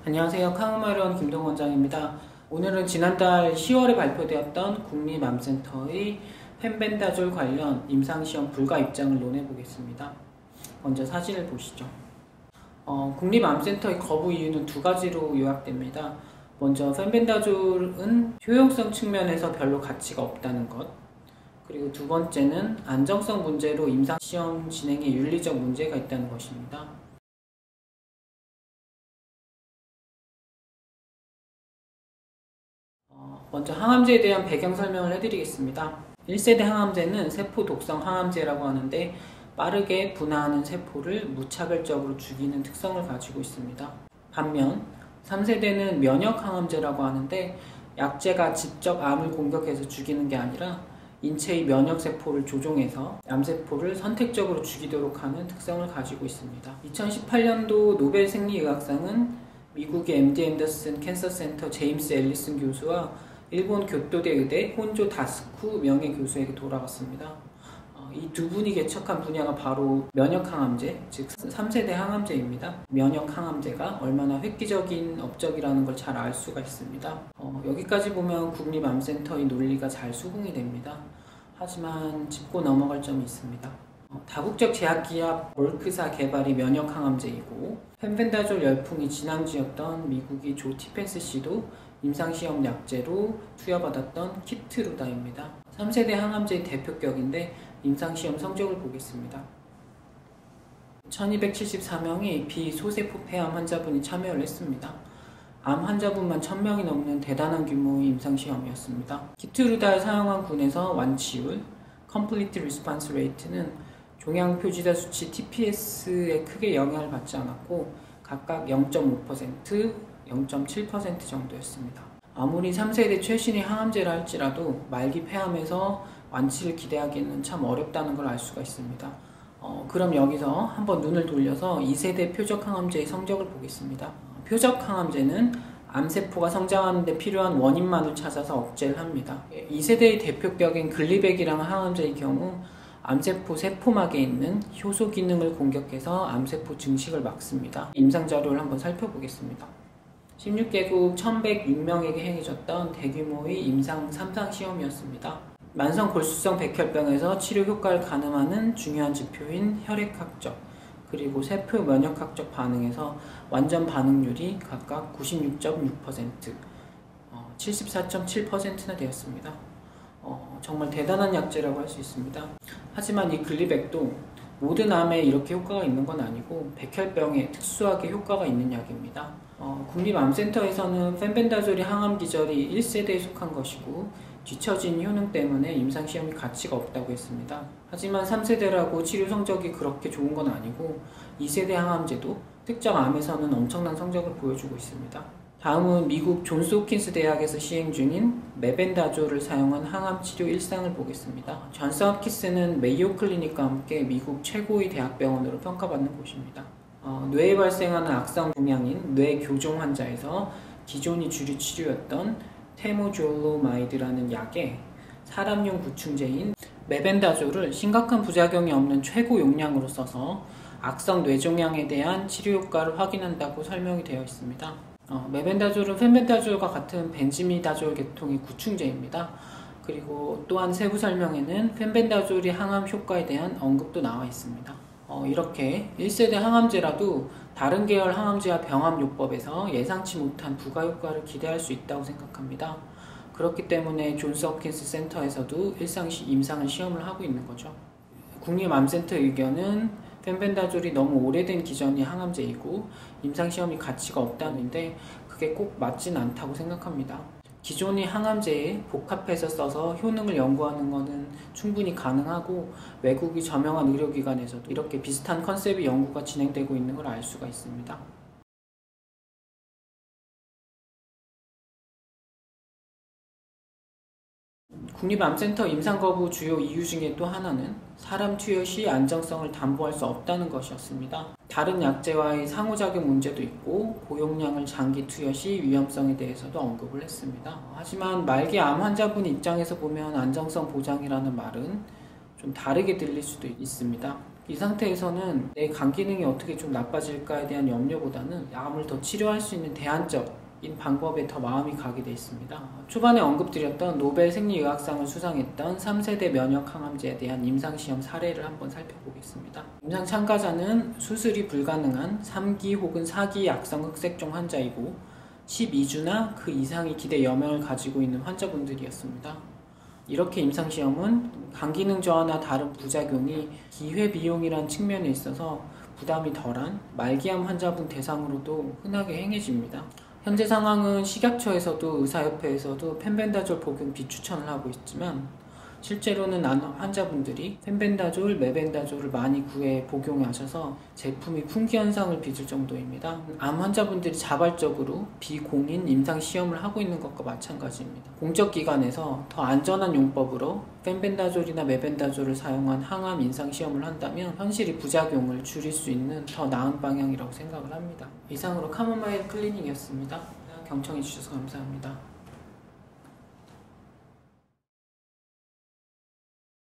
안녕하세요.康마련 김동원 원장입니다. 오늘은 지난달 10월에 발표되었던 국립암센터의 펜벤다졸 관련 임상시험 불가 입장을 논해보겠습니다. 먼저 사진을 보시죠. 국립암센터의 거부 이유는 두 가지로 요약됩니다. 먼저 펜벤다졸은 효용성 측면에서 별로 가치가 없다는 것, 그리고 두 번째는 안정성 문제로 임상시험 진행에 윤리적 문제가 있다는 것입니다. 먼저 항암제에 대한 배경 설명을 해드리겠습니다. 1세대 항암제는 세포 독성 항암제라고 하는데 빠르게 분화하는 세포를 무차별적으로 죽이는 특성을 가지고 있습니다. 반면 3세대는 면역 항암제라고 하는데 약제가 직접 암을 공격해서 죽이는 게 아니라 인체의 면역 세포를 조종해서 암세포를 선택적으로 죽이도록 하는 특성을 가지고 있습니다. 2018년도 노벨 생리의학상은 미국의 MD 앤더슨 캔서 센터 제임스 앨리슨 교수와 일본 교토대 의대 혼조 다스쿠 명예교수에게 돌아갔습니다. 이 두 분이 개척한 분야가 바로 면역항암제, 즉 3세대 항암제입니다. 면역항암제가 얼마나 획기적인 업적이라는 걸 잘 알 수가 있습니다. 여기까지 보면 국립암센터의 논리가 잘 수긍이 됩니다. 하지만 짚고 넘어갈 점이 있습니다. 다국적 제약기업 멀크사 개발이 면역항암제이고 펜벤다졸 열풍이 진앙지였던 미국의 조 티펜스 씨도 임상시험 약제로 투여받았던 키트루다입니다. 3세대 항암제의 대표격인데 임상시험 성적을 보겠습니다. 1274명이 비소세포 폐암 환자분이 참여를 했습니다. 암 환자분만 1000명이 넘는 대단한 규모의 임상시험이었습니다. 키트루다를 사용한 군에서 완치율, Complete Response Rate는 종양표지자 수치 TPS에 크게 영향을 받지 않았고 각각 0.5%, 0.7% 정도였습니다. 아무리 3세대 최신의 항암제라 할지라도 말기 폐암에서 완치를 기대하기는 참 어렵다는 걸 알 수가 있습니다. 그럼 여기서 한번 눈을 돌려서 2세대 표적 항암제의 성적을 보겠습니다. 표적 항암제는 암세포가 성장하는 데 필요한 원인만을 찾아서 억제를 합니다. 2세대의 대표격인 글리백이라는 항암제의 경우 암세포 세포막에 있는 효소 기능을 공격해서 암세포 증식을 막습니다. 임상자료를 한번 살펴보겠습니다. 16개국 1106명에게 행해졌던 대규모의 임상 3상 시험이었습니다. 만성 골수성 백혈병에서 치료 효과를 가늠하는 중요한 지표인 혈액학적, 그리고 세포 면역학적 반응에서 완전 반응률이 각각 96.6%, 74.7%나 되었습니다. 정말 대단한 약제라고 할 수 있습니다. 하지만 이 글리백도 모든 암에 이렇게 효과가 있는 건 아니고 백혈병에 특수하게 효과가 있는 약입니다. 국립암센터에서는 펜벤다졸이 항암 기절이 1세대에 속한 것이고 뒤처진 효능 때문에 임상시험이 가치가 없다고 했습니다. 하지만 3세대라고 치료 성적이 그렇게 좋은 건 아니고 2세대 항암제도 특정 암에서는 엄청난 성적을 보여주고 있습니다. 다음은 미국 존스 홉킨스 대학에서 시행 중인 메벤다졸을 사용한 항암 치료 일상을 보겠습니다. 존스 홉킨스는 메이오 클리닉과 함께 미국 최고의 대학병원으로 평가받는 곳입니다. 뇌에 발생하는 악성 종양인 뇌 교종 환자에서 기존이 주류 치료였던 테모졸로마이드라는 약에 사람용 구충제인 메벤다졸을 심각한 부작용이 없는 최고 용량으로 써서 악성 뇌종양에 대한 치료 효과를 확인한다고 설명이 되어 있습니다. 메벤다졸은 펜벤다졸과 같은 벤지미다졸 계통의 구충제입니다. 그리고 또한 세부 설명에는 펜벤다졸이 항암 효과에 대한 언급도 나와 있습니다. 이렇게 1세대 항암제라도 다른 계열 항암제와 병암요법에서 예상치 못한 부가효과를 기대할 수 있다고 생각합니다. 그렇기 때문에 존스 홉킨스 센터에서도 임상을 시험을 하고 있는 거죠. 국립암센터 의견은 펜벤다졸이 너무 오래된 기존의 항암제이고 임상시험이 가치가 없다는데 그게 꼭 맞진 않다고 생각합니다. 기존의 항암제에 복합해서 써서 효능을 연구하는 것은 충분히 가능하고 외국의 저명한 의료기관에서도 이렇게 비슷한 컨셉의 연구가 진행되고 있는 걸 알 수가 있습니다. 국립암센터 임상거부 주요 이유 중에 또 하나는 사람 투여 시 안정성을 담보할 수 없다는 것이었습니다. 다른 약제와의 상호작용 문제도 있고 고용량을 장기 투여 시 위험성에 대해서도 언급을 했습니다. 하지만 말기 암 환자분 입장에서 보면 안정성 보장이라는 말은 좀 다르게 들릴 수도 있습니다. 이 상태에서는 내 간 기능이 어떻게 좀 나빠질까에 대한 염려보다는 암을 더 치료할 수 있는 대안적인 방법에 더 마음이 가게 돼 있습니다. 초반에 언급드렸던 노벨 생리의학상을 수상했던 3세대 면역 항암제에 대한 임상시험 사례를 한번 살펴보겠습니다. 임상 참가자는 수술이 불가능한 3기 혹은 4기 약성 흑색종 환자이고 12주나 그 이상의 기대 여명을 가지고 있는 환자분들이었습니다. 이렇게 임상시험은 간 기능 저하나 다른 부작용이 기회비용이란 측면에 있어서 부담이 덜한 말기암 환자분 대상으로도 흔하게 행해집니다. 현재 상황은 식약처에서도 의사협회에서도 펜벤다졸 복용 비추천을 하고 있지만 실제로는 환자분들이 펜벤다졸, 메벤다졸을 많이 구해 복용하셔서 제품이 품귀 현상을 빚을 정도입니다. 암 환자분들이 자발적으로 비공인 임상시험을 하고 있는 것과 마찬가지입니다. 공적기관에서 더 안전한 용법으로 펜벤다졸이나 메벤다졸을 사용한 항암 임상시험을 한다면 현실이 부작용을 줄일 수 있는 더 나은 방향이라고 생각을 합니다. 이상으로 카모마일 클리닉이었습니다. 경청해주셔서 감사합니다.